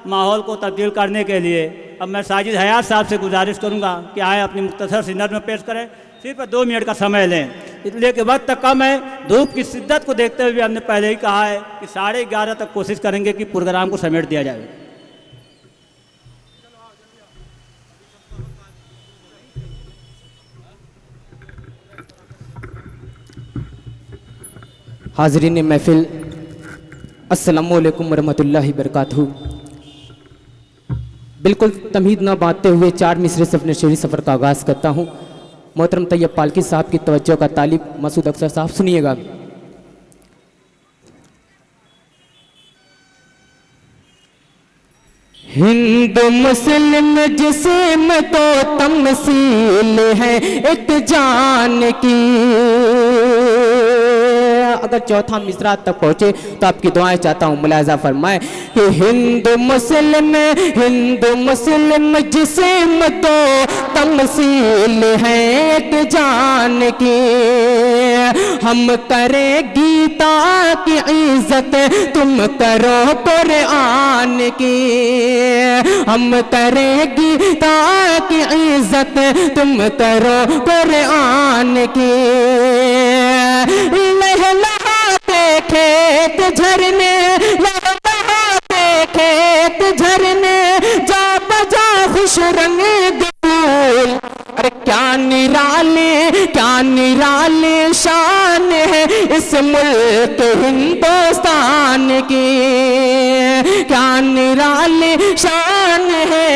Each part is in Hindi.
माहौल को तब्दील करने के लिए। अब मैं साजिद हयात साहब से गुजारिश करूंगा कि आए अपनी मुख्तसर सी नज़्म पेश करें, सिर्फ 2 मिनट का समय लें, इसलिए कि वक्त कम है। धूप की शिद्दत को देखते हुए हमने पहले ही कहा है कि 11:30 तक कोशिश करेंगे कि प्रोग्राम को समेट दिया जाए। हाज़रीन महफिल, अस्सलामु अलैकुम वरहमतुल्लाहि बरकातहू। बिल्कुल तमीज़ न बांधते हुए 4 मिसरे से अपने शेरी सफ़र का आगाज़ करता हूँ। मोहतरम तैयब पालकी साहब की तवज्जो का तालिब मसूद अख्तर साहब, सुनिएगा। हिंदू मुस्लिम जिस्म तो तमसील है एक जान की। अगर चौथा मिसरा तक पहुँचे तो आपकी दुआएं चाहता हूँ मुलाजा फरमाए कि हिंदू मुस्लिम जिस्म तो तमसील है एक जान की। हम करें गीता की इज्जत, तुम करो कुरान की। हम करें गीता की इज्जत, तुम करो कुरान की। लहलहाते खेत झरने, लहलहाते खेत झरने, जा बजा खुश रंग फूल। अरे क्या निराले शान है इस मुल्क हिंदुस्तान की। क्या निराले शान है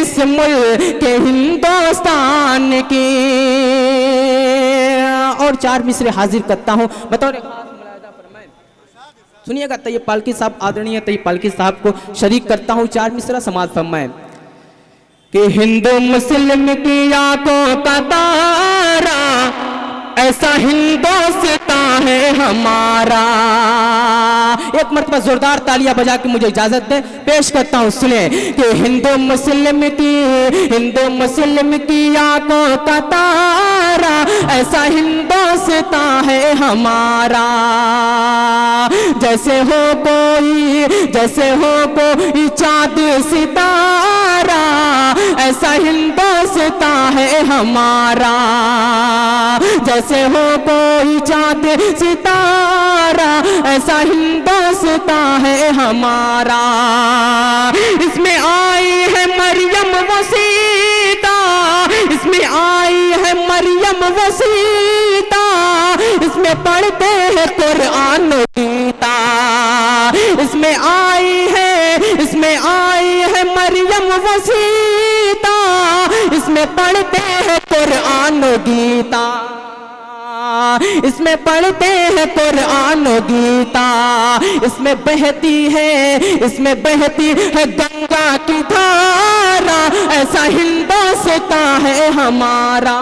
इस मुल्क हिंदुस्तान की। और 4 मिसरे हाजिर करता हूँ बतौर सुनिएगा। तैयब पालकी साहब, आदरणीय तैयब पालकी साहब को शरीक करता हूँ 4 मिसरा समाज फरमाए कि हिंदू मुस्लिम की आंखों का तारा, ऐसा हिंदुस्तान है हमारा। एक मरतबा जोरदार तालियां बजा के मुझे इजाजत दे, पेश करता हूँ, सुने कि हिंदू मुस्लिम की आंखों का तारा, ऐसा हिंदुस्तान है हमारा। जैसे हो कोई चाँद सितारा, ऐसा हिंदुस्तान है हमारा। जैसे हो कोई चाँद सितारा, ऐसा हिंदुस्तान है हमारा। इसमें आई है मरियम वसीता, इसमें आई है मरियम वसीता, इसमें पढ़ते हैं कुरान गीता। इसमें आई है मरियम वसीता, इसमें पढ़ते हैं कुरान गीता। इसमें पढ़ते हैं कुरान गीता। इसमें बहती है गंगा की धारा, ऐसा हिंदुस्तान है हमारा।